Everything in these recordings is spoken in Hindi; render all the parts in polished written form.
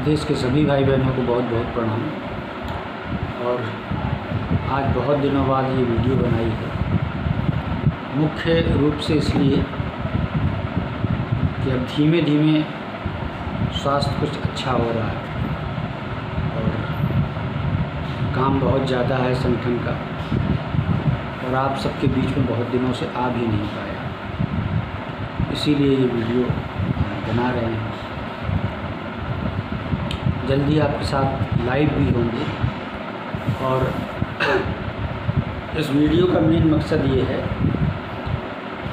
देश के सभी भाई बहनों को बहुत बहुत प्रणाम। और आज बहुत दिनों बाद ये वीडियो बनाई है, मुख्य रूप से इसलिए कि अब धीमे धीमे स्वास्थ्य कुछ अच्छा हो रहा है और काम बहुत ज़्यादा है संगठन का, और आप सबके बीच में बहुत दिनों से आ भी नहीं पाया, इसीलिए ये वीडियो बना रहे हैं। जल्दी आपके साथ लाइव भी होंगे। और इस वीडियो का मेन मकसद ये है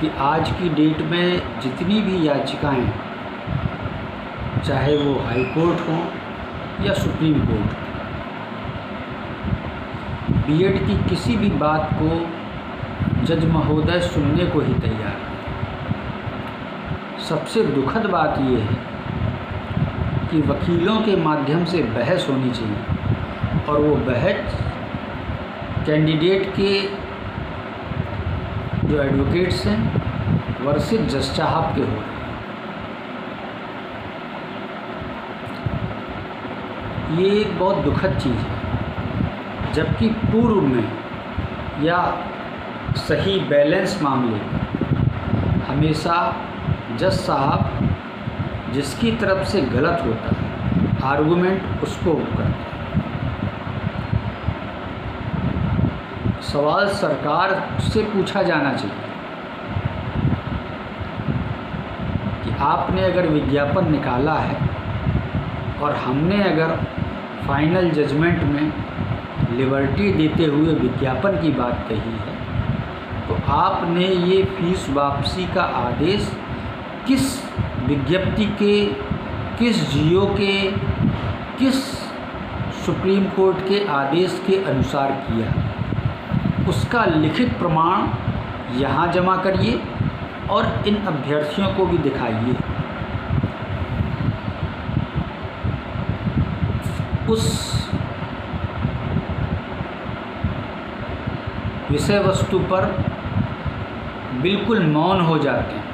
कि आज की डेट में जितनी भी याचिकाएं, चाहे वो हाई कोर्ट हो या सुप्रीम कोर्ट, बीएड की किसी भी बात को जज महोदय सुनने को ही तैयार है। सबसे दुखद बात ये है कि वकीलों के माध्यम से बहस होनी चाहिए, और वो बहस कैंडिडेट के जो एडवोकेट्स हैं वर्सेस जज साहब के हो रहे हैं। ये एक बहुत दुखद चीज़ है, जबकि पूर्व में या सही बैलेंस मामले में हमेशा जज साहब जिसकी तरफ से गलत होता है आर्गूमेंट उसको करते हैं। सवाल सरकार से पूछा जाना चाहिए कि आपने अगर विज्ञापन निकाला है और हमने अगर फाइनल जजमेंट में लिबर्टी देते हुए विज्ञापन की बात कही है, तो आपने ये फीस वापसी का आदेश किस विज्ञप्ति के, किस जियो के, किस सुप्रीम कोर्ट के आदेश के अनुसार किया, उसका लिखित प्रमाण यहाँ जमा करिए और इन अभ्यर्थियों को भी दिखाइए। उस विषय वस्तु पर बिल्कुल मौन हो जाते हैं।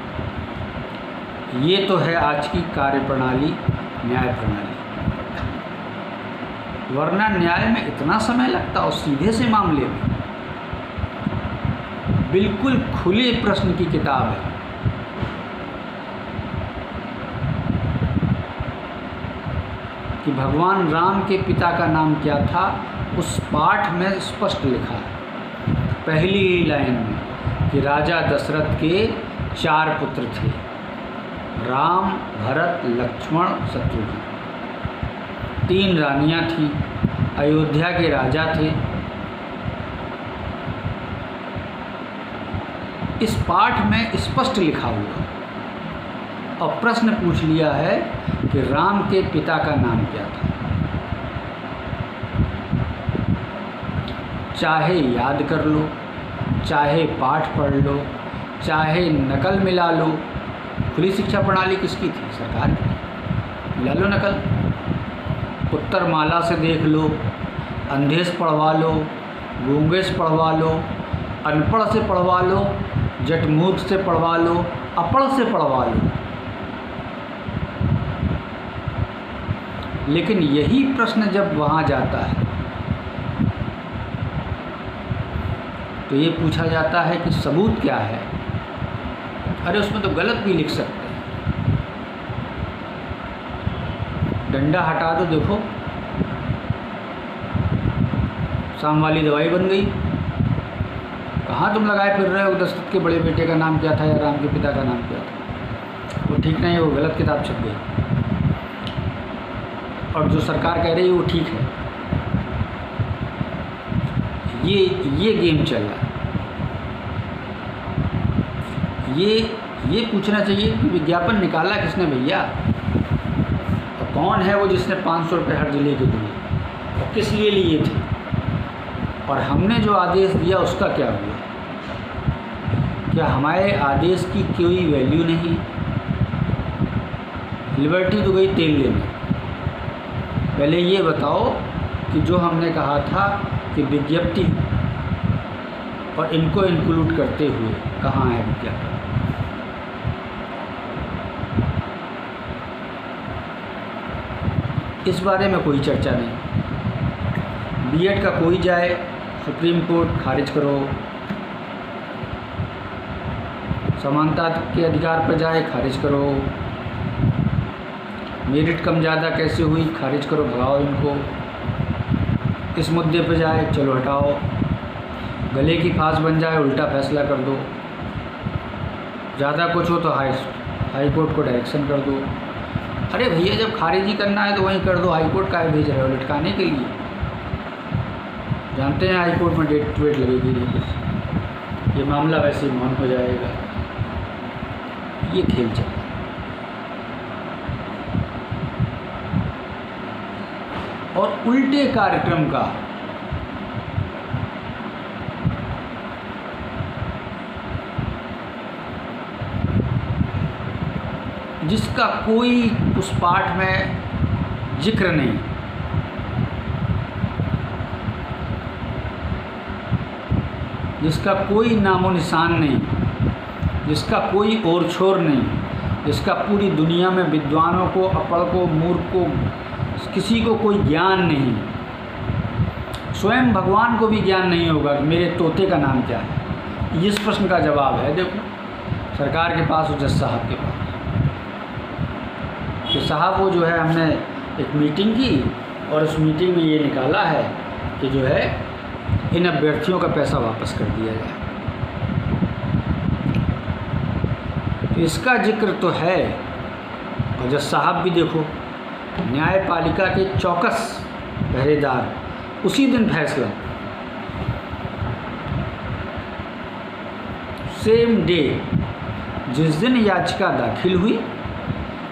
ये तो है आज की कार्यप्रणाली, न्याय प्रणाली। वरना न्याय में इतना समय लगता और सीधे से मामले में बिल्कुल खुले प्रश्न की किताब है। कि भगवान राम के पिता का नाम क्या था, उस पाठ में स्पष्ट लिखा है पहली ही लाइन में कि राजा दशरथ के 4 पुत्र थे, राम, भरत, लक्ष्मण, शत्रुघ्न। 3 रानियां थीं, अयोध्या के राजा थे। इस पाठ में स्पष्ट लिखा हुआ, और प्रश्न पूछ लिया है कि राम के पिता का नाम क्या था। चाहे याद कर लो, चाहे पाठ पढ़ लो, चाहे नकल मिला लो। खुली शिक्षा प्रणाली किसकी थी? सरकार की। मिला लो नकल, उत्तरमाला से देख लो, अंधे से पढ़वा लो, गूंगे से पढ़वा लो, अनपढ़ से पढ़वा लो, जटमूर्ख से पढ़वा लो, अपढ़ से पढ़वा लो। लेकिन यही प्रश्न जब वहाँ जाता है तो ये पूछा जाता है कि सबूत क्या है। अरे उसमें तो गलत भी लिख सकते हैं। डंडा हटा दो, देखो शाम वाली दवाई बन गई। कहाँ तुम लगाए फिर रहे हो दशरथ के बड़े बेटे का नाम क्या था या राम के पिता का नाम क्या था? वो ठीक नहीं है, वो गलत किताब छप गई। और जो सरकार कह रही है वो ठीक है। ये गेम चल रहा है। ये पूछना चाहिए कि विज्ञापन निकाला किसने भैया, और कौन है वो जिसने 500 रुपये हर जिले के दिए, और किस लिए लिए थे, और हमने जो आदेश दिया उसका क्या हुआ? क्या हमारे आदेश की कोई वैल्यू नहीं? लिबर्टी तो गई तेल लेने। पहले ये बताओ कि जो हमने कहा था कि विज्ञप्ति और इनको इंक्लूड करते हुए कहाँ है विज्ञापन? इस बारे में कोई चर्चा नहीं। बीएड का कोई जाए, सुप्रीम कोर्ट खारिज करो। समानता के अधिकार पर जाए, खारिज करो। मेरिट कम ज़्यादा कैसे हुई, खारिज करो, भगाओ इनको। इस मुद्दे पर जाए, चलो हटाओ। गले की फांस बन जाए, उल्टा फैसला कर दो। ज़्यादा कुछ हो तो हाई कोर्ट को डायरेक्शन कर दो। अरे भैया, जब खारिज ही करना है तो वहीं कर दो। हाई कोर्ट काहे भेज रहे हो लटकाने के लिए? जानते हैं हाई कोर्ट में डेट वेट लगेगी नहीं, ये मामला वैसे ही मौन हो जाएगा। ये खेल चल रहा है। और उल्टे कार्यक्रम का जिसका कोई उस पाठ में जिक्र नहीं, जिसका कोई नामो निशान नहीं, जिसका कोई ओर छोर नहीं, जिसका पूरी दुनिया में विद्वानों को, अपढ़ को, मूर्ख को, किसी को कोई ज्ञान नहीं। स्वयं भगवान को भी ज्ञान नहीं होगा कि मेरे तोते का नाम क्या है। इस प्रश्न का जवाब है देखो सरकार के पास और जज साहब के पास। कि साहब वो जो है, हमने एक मीटिंग की और उस मीटिंग में ये निकाला है कि जो है इन अभ्यर्थियों का पैसा वापस कर दिया जाए। तो इसका जिक्र तो है। और जज साहब भी देखो, न्यायपालिका के चौकस पहरेदार, उसी दिन फैसला, सेम डे, जिस दिन याचिका दाखिल हुई,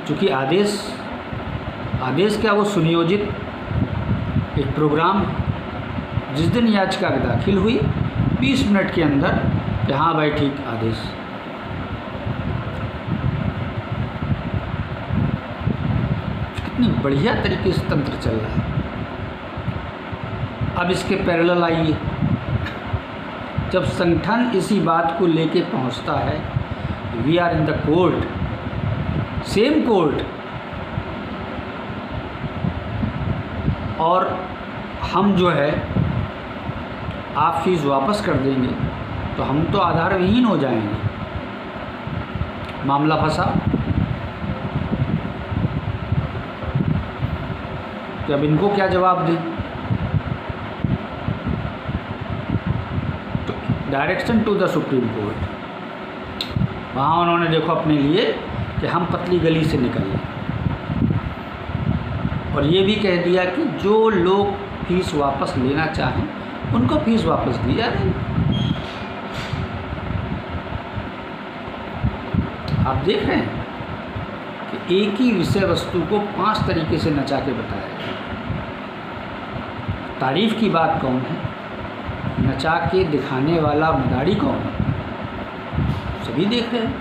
चूँकि आदेश क्या, वो सुनियोजित एक प्रोग्राम, जिस दिन याचिका दाखिल हुई 20 मिनट के अंदर कि हाँ भाई ठीक आदेश। कितनी बढ़िया तरीके से तंत्र चल रहा है। अब इसके पैरेलल आइए, जब संगठन इसी बात को लेके पहुंचता है, we are in the court, same court, और हम जो है आप फीस वापस कर देंगे, तो हम तो आधार विहीन हो जाएंगे। मामला फंसा। तो अब इनको क्या जवाब दें? तो direction to the supreme court. वहाँ उन्होंने देखो अपने लिए कि हम पतली गली से निकलें, और ये भी कह दिया कि जो लोग फीस वापस लेना चाहें उनको फीस वापस दी जा रही। आप देख रहे हैं कि एक ही विषय वस्तु को 5 तरीके से नचा के बताया गया। तारीफ की बात कौन है, नचा के दिखाने वाला मदारी कौन है, सभी देख रहे हैं।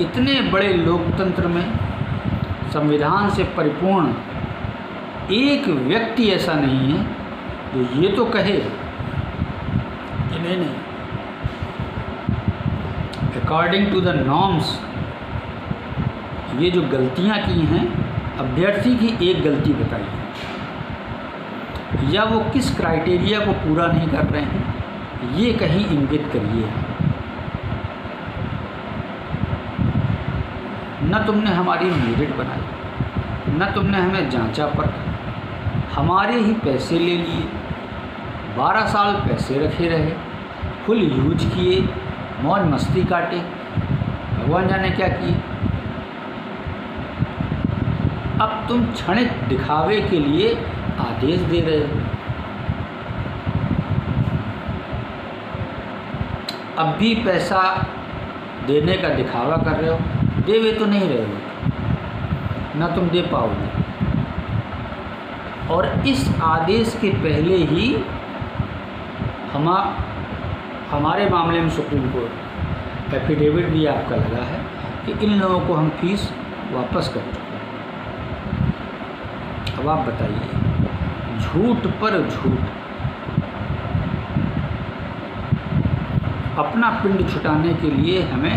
इतने बड़े लोकतंत्र में, संविधान से परिपूर्ण एक व्यक्ति ऐसा नहीं है जो ये तो कहे कि नहीं, अकॉर्डिंग टू द नॉर्म्स, ये जो गलतियां की हैं, अभ्यर्थी की एक गलती बताइए, या वो किस क्राइटेरिया को पूरा नहीं कर रहे हैं, ये कहीं इंगित करिए। न तुमने हमारी मेरिट बनाई, न तुमने हमें जांचा परखा, हमारे ही पैसे ले लिए, 12 साल पैसे रखे रहे, फुल यूज किए, मौज मस्ती काटे, भगवान जाने क्या किए। अब तुम क्षणिक दिखावे के लिए आदेश दे रहे हो। अब भी पैसा देने का दिखावा कर रहे हो, देवे तो नहीं रहे हो, ना तुम दे पाओगे। और इस आदेश के पहले ही हमारे मामले में सुप्रीम कोर्ट एफिडेविट भी आपका लगा है कि इन लोगों को हम फीस वापस कर चुके हैं। अब आप बताइए, झूठ पर झूठ, अपना पिंड छुटाने के लिए हमें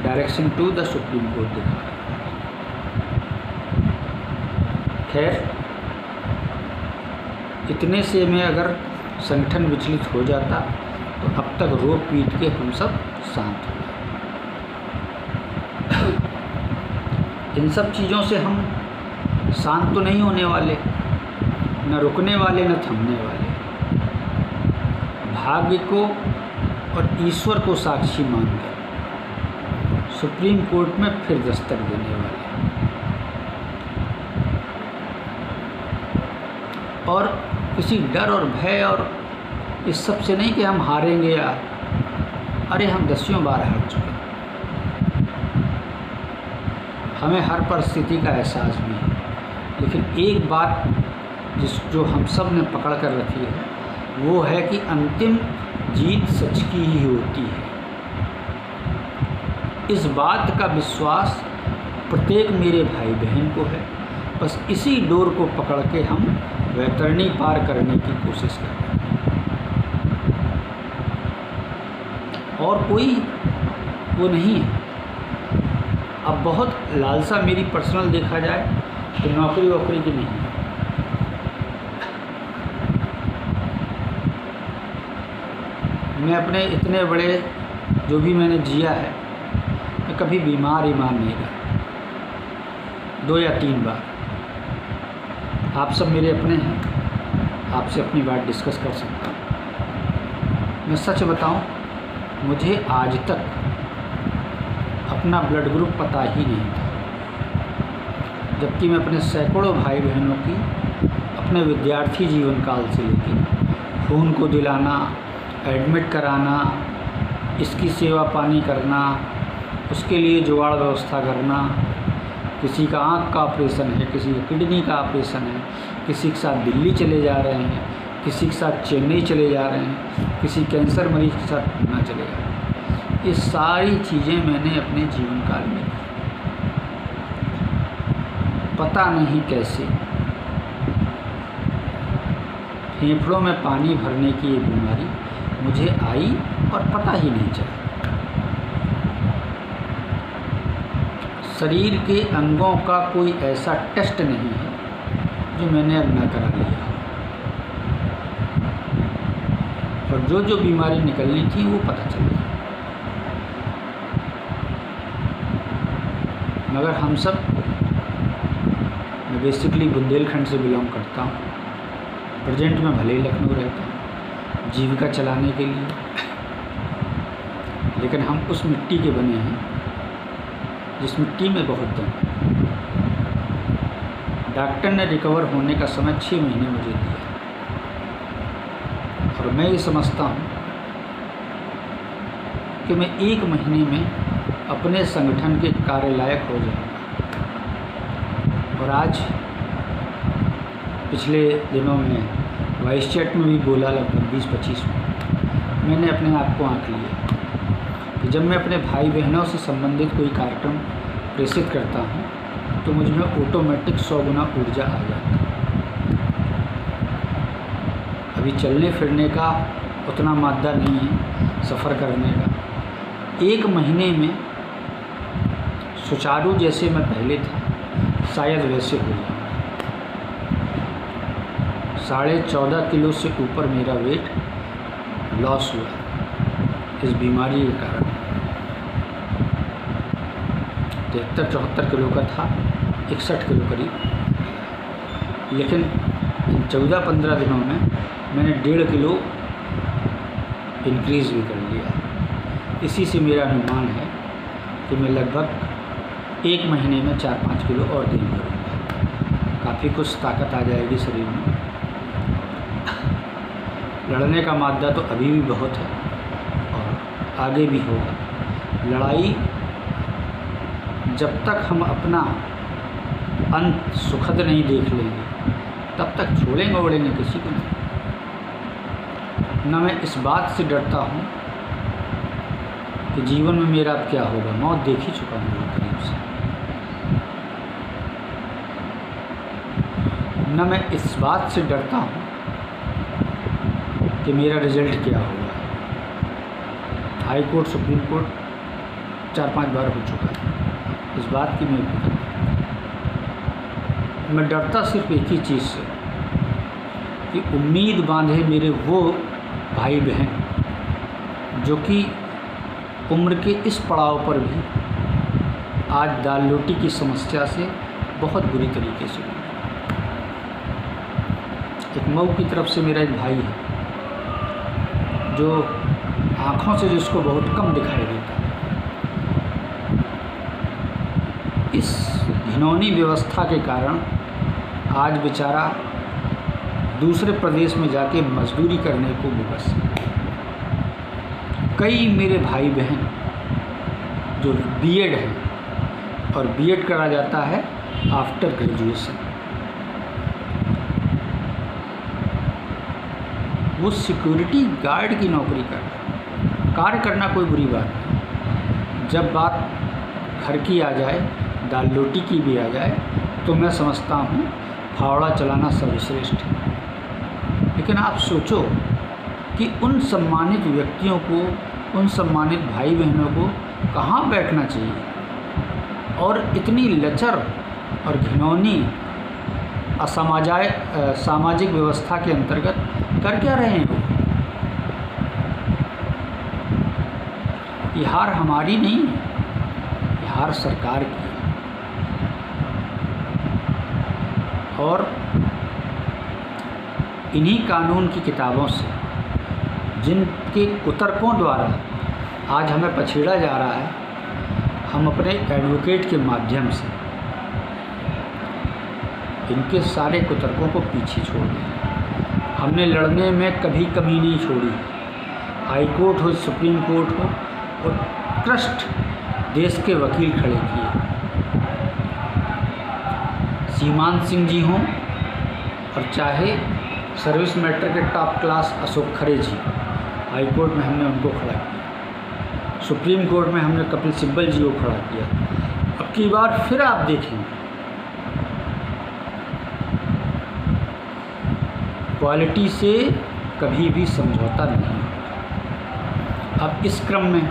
direction to the supreme court दिखा रहा है। खैर, इतने से में अगर संगठन विचलित हो जाता तो अब तक रो पीट के हम सब शांत हो गए। इन सब चीज़ों से हम शांत तो नहीं होने वाले, न रुकने वाले न थमने वाले। भाग्य को और ईश्वर को साक्षी मानकर सुप्रीम कोर्ट में फिर दस्तक देने वाले, और किसी डर और भय और इस सब से नहीं कि हम हारेंगे या, अरे हम दसियों बार हार चुके हैं। हमें हर परिस्थिति का एहसास भी है, लेकिन एक बात जो हम सब ने पकड़ कर रखी है वो है कि अंतिम जीत सच की ही होती है। इस बात का विश्वास प्रत्येक मेरे भाई बहन को है। बस इसी डोर को पकड़ के हम वैतरणी पार करने की कोशिश कर रहे हैं, और कोई वो नहीं है। अब बहुत लालसा मेरी पर्सनल देखा जाए तो नौकरी वोकरी की नहीं है। मैं अपने इतने बड़े जो भी मैंने जिया है, मैं कभी बीमार नहीं रहा, 2 या 3 बार। आप सब मेरे अपने हैं, आपसे अपनी बात डिस्कस कर सकता हूँ। मैं सच बताऊँ, मुझे आज तक अपना ब्लड ग्रुप पता ही नहीं था, जबकि मैं अपने सैकड़ों भाई बहनों की अपने विद्यार्थी जीवन काल से लेकर खून को दिलाना, एडमिट कराना, इसकी सेवा पानी करना, उसके लिए जुगाड़ व्यवस्था करना, किसी का आँख का ऑपरेशन है, किसी का किडनी का ऑपरेशन है, किसी के साथ दिल्ली चले जा रहे हैं, किसी के साथ चेन्नई चले जा रहे हैं, किसी कैंसर मरीज के साथ पूना चले जा रहे हैं। ये सारी चीज़ें मैंने अपने जीवन काल में की, पता नहीं कैसे। फेफड़ों में पानी भरने की ये बीमारी मुझे आई और पता ही नहीं चला। शरीर के अंगों का कोई ऐसा टेस्ट नहीं है जो मैंने अब न करा लिया, और जो बीमारी निकलनी थी वो पता चल गई। मगर हम सब, मैं बेसिकली बुंदेलखंड से बिलोंग करता हूँ, प्रेजेंट में भले ही लखनऊ रहता हूँ जीविका चलाने के लिए, लेकिन हम उस मिट्टी के बने हैं जिस मिट्टी में बहुत दम। डॉक्टर ने रिकवर होने का समय 6 महीने मुझे दिया, और मैं ये समझता हूँ कि मैं 1 महीने में अपने संगठन के कार्य लायक हो जाऊँगा। और आज पिछले दिनों में वाइस चैट में भी बोला, लगभग 20-25 मिनट मैंने अपने आप को आंक लिया कि जब मैं अपने भाई बहनों से संबंधित कोई कार्यक्रम प्रेषित करता हूँ तो मुझ में ऑटोमेटिक 100 गुना ऊर्जा आ जाती है। अभी चलने फिरने का उतना मादा नहीं है, सफ़र करने का। 1 महीने में सुचारू जैसे मैं पहले था, शायद वैसे हो जाऊँ। 14.5 किलो से ऊपर मेरा वेट लॉस हुआ इस बीमारी के कारण। 73-74 किलो का था, 61 किलो करीब। लेकिन 14-15 दिनों में मैंने 1.5 किलो इंक्रीज़ भी कर लिया। इसी से मेरा अनुमान है कि मैं लगभग 1 महीने में 4-5 किलो और गेन करूँगा। काफ़ी कुछ ताकत आ जाएगी शरीर में। लड़ने का मादा तो अभी भी बहुत है और आगे भी होगा। लड़ाई जब तक हम अपना अंत सुखद नहीं देख लेंगे तब तक छोड़ेंगे ओढ़ेंगे किसी को नहीं। न मैं इस बात से डरता हूँ कि जीवन में मेरा अब क्या होगा, मौत देख ही चुका हूँ बहुत करीब से। न मैं इस बात से डरता हूँ कि मेरा रिज़ल्ट क्या होगा। हाई कोर्ट, सुप्रीम कोर्ट 4-5 बार हो चुका है, इस बात की मैं मैं डरता सिर्फ एक ही चीज़ से कि उम्मीद बांधे मेरे वो भाई बहन जो कि उम्र के इस पड़ाव पर भी आज दाल रोटी की समस्या से बहुत बुरी तरीके से। एक मऊ की तरफ से मेरा एक भाई है जो आँखों से जिसको बहुत कम दिखाई देता है। इस घिनौनी व्यवस्था के कारण आज बेचारा दूसरे प्रदेश में जाके मजदूरी करने को विवश है। कई मेरे भाई बहन जो बीएड है और बीएड करा जाता है आफ्टर ग्रेजुएशन, वो सिक्योरिटी गार्ड की नौकरी कर रहा है। कार्य करना कोई बुरी बात नहीं, जब बात घर की आ जाए, दाल रोटी की भी आ जाए, तो मैं समझता हूँ फावड़ा चलाना सर्वश्रेष्ठ है। लेकिन आप सोचो कि उन सम्मानित व्यक्तियों को, उन सम्मानित भाई बहनों को कहाँ बैठना चाहिए और इतनी लचर और घिनौनी सामाजिक व्यवस्था के अंतर्गत कर क्या रहे हैं। ये हार हमारी नहीं है, ये हार सरकार की है। और इन्हीं कानून की किताबों से, जिनके कुतर्कों द्वारा आज हमें पछेड़ा जा रहा है, हम अपने एडवोकेट के माध्यम से इनके सारे कुतर्कों को पीछे छोड़ दें। हमने लड़ने में कभी कमी नहीं छोड़ी। हाई कोर्ट हो, सुप्रीम कोर्ट हो, उत्कृष्ट देश के वकील खड़े किए। सीमांत सिंह जी हों और चाहे सर्विस मैटर के टॉप क्लास अशोक खरे जी, हाई कोर्ट में हमने उनको खड़ा किया। सुप्रीम कोर्ट में हमने कपिल सिब्बल जी को खड़ा किया। अब की बार फिर आप देखेंगे क्वालिटी से कभी भी समझौता नहीं। अब इस क्रम में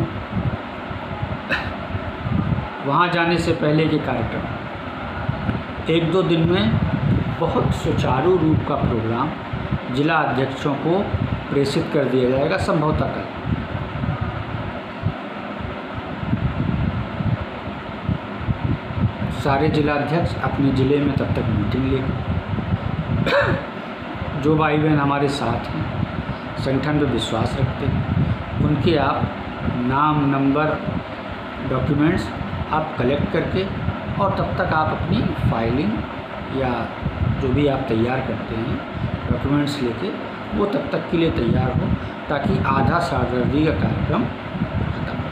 वहाँ जाने से पहले के कार्यक्रम, एक दो दिन में बहुत सुचारू रूप का प्रोग्राम जिला अध्यक्षों को प्रेषित कर दिया जाएगा, संभवतः कल। सारे जिला अध्यक्ष अपने ज़िले में तब तक मीटिंग लेंगे। जो भाई बहन हमारे साथ हैं, संगठन पर विश्वास रखते हैं, उनके आप नाम, नंबर, डॉक्यूमेंट्स आप कलेक्ट करके, और तब तक आप अपनी फाइलिंग या जो भी आप तैयार करते हैं डॉक्यूमेंट्स लेके, वो तब तक के लिए तैयार हो ताकि आधा सारदर्दी का कार्यक्रम खत्म हो।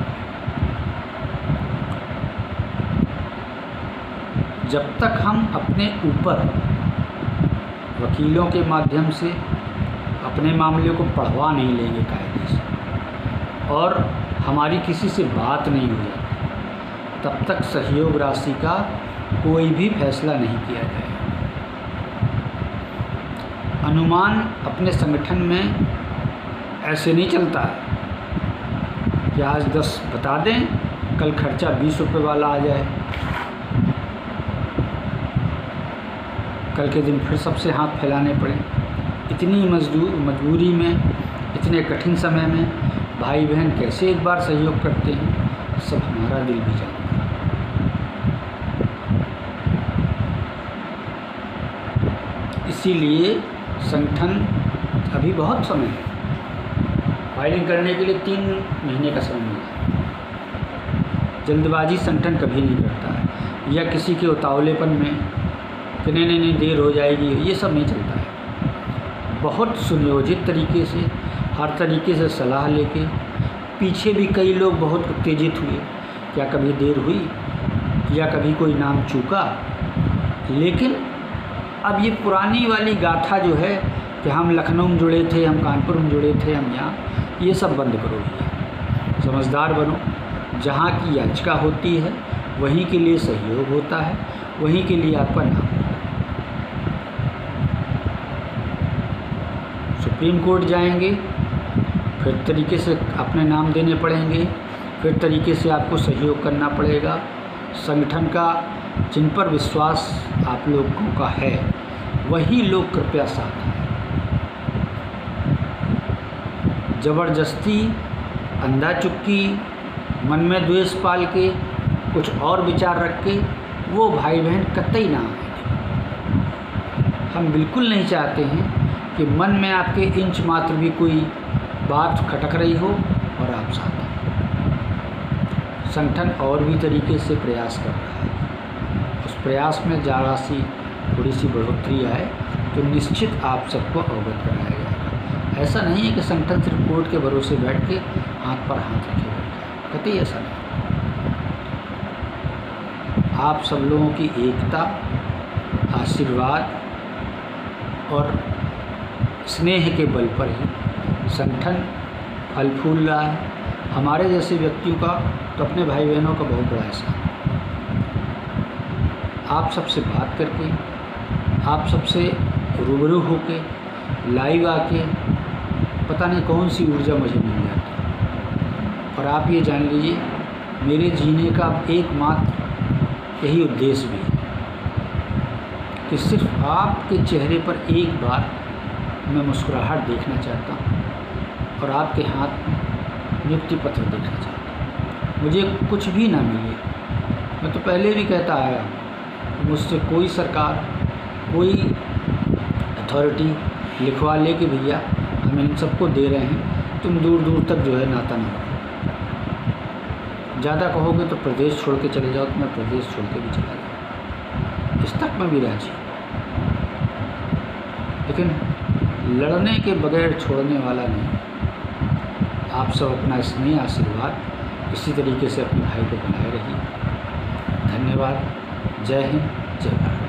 जब तक हम अपने ऊपर वकीलों के माध्यम से अपने मामले को पढ़वा नहीं लेंगे कायदे से, और हमारी किसी से बात नहीं हो जाती, तब तक सहयोग राशि का कोई भी फैसला नहीं किया जाएगा। अनुमान अपने संगठन में ऐसे नहीं चलता है कि आज 10 बता दें, कल खर्चा 20 रुपये वाला आ जाए, कल के दिन फिर सबसे हाथ फैलाने पड़े। इतनी मजबूरी में, इतने कठिन समय में भाई बहन कैसे एक बार सहयोग करते हैं, सब हमारा दिल भी जानता है। इसीलिए संगठन अभी बहुत समय है, फाइलिंग करने के लिए 3 महीने का समय मिला। जल्दबाजी संगठन कभी नहीं करता है, या किसी के उतावलेपन में कि नहीं देर हो जाएगी, ये सब नहीं चलता है। बहुत सुनियोजित तरीके से, हर तरीके से सलाह लेके, पीछे भी कई लोग बहुत उत्तेजित हुए, क्या कभी देर हुई या कभी कोई नाम चूका। लेकिन अब ये पुरानी वाली गाथा जो है कि हम लखनऊ में जुड़े थे, हम कानपुर में जुड़े थे, हम यहाँ, ये सब बंद करो भैया, समझदार बनो। जहाँ की याचिका होती है वहीं के लिए सहयोग होता है, वहीं के लिए आपका नाम। सुप्रीम कोर्ट जाएंगे, फिर तरीके से अपने नाम देने पड़ेंगे, फिर तरीके से आपको सहयोग करना पड़ेगा। संगठन का जिन पर विश्वास आप लोगों का है वही लोग कृपया साथ आएं। ज़बरदस्ती, अंधा चुक्की, मन में द्वेष पाल के, कुछ और विचार रख के वो भाई बहन कतई ना आए। हम बिल्कुल नहीं चाहते हैं कि मन में आपके इंच मात्र भी कोई बात खटक रही हो और आप साथ आए। संगठन और भी तरीके से प्रयास कर रहा है, उस प्रयास में ज़रा सी थोड़ी सी बढ़ोतरी आए तो निश्चित आप सबको अवगत कराया जाएगा। ऐसा नहीं है कि संगठन सिर्फ कोर्ट के भरोसे बैठ के हाथ पर हाथ रखे बैठ जाए, कतई ऐसा नहीं। आप सब लोगों की एकता, आशीर्वाद और स्नेह के बल पर ही संगठन फल फूल रहा है। हमारे जैसे व्यक्तियों का तो अपने भाई बहनों का बहुत बड़ा एहसान। आप सबसे बात करके, आप सबसे रूबरू होके, लाइव आके पता नहीं कौन सी ऊर्जा मुझे मिल जाती। और आप ये जान लीजिए मेरे जीने का एकमात्र यही उद्देश्य भी है कि सिर्फ आपके चेहरे पर एक बार मैं मुस्कुराहट देखना चाहता हूँ और आपके हाथ में नियुक्ति पत्र देखना चाहता हूँ। मुझे कुछ भी ना मिले, मैं तो पहले भी कहता आया हूँ, मुझसे कोई सरकार, कोई अथॉरिटी लिखवा ले कि भैया हम इन सबको दे रहे हैं, तुम दूर दूर तक जो है नाता ना रखो। ज़्यादा कहोगे तो प्रदेश छोड़ के चले जाओ, तो मैं प्रदेश छोड़ के भी चला जाऊँ, इस तक मैं भी राजी। लेकिन लड़ने के बगैर छोड़ने वाला नहीं। आप सब अपना स्नेह, आशीर्वाद इसी तरीके से अपने भाई को बनाए रहिए। धन्यवाद। जय हिंद, जय भारत।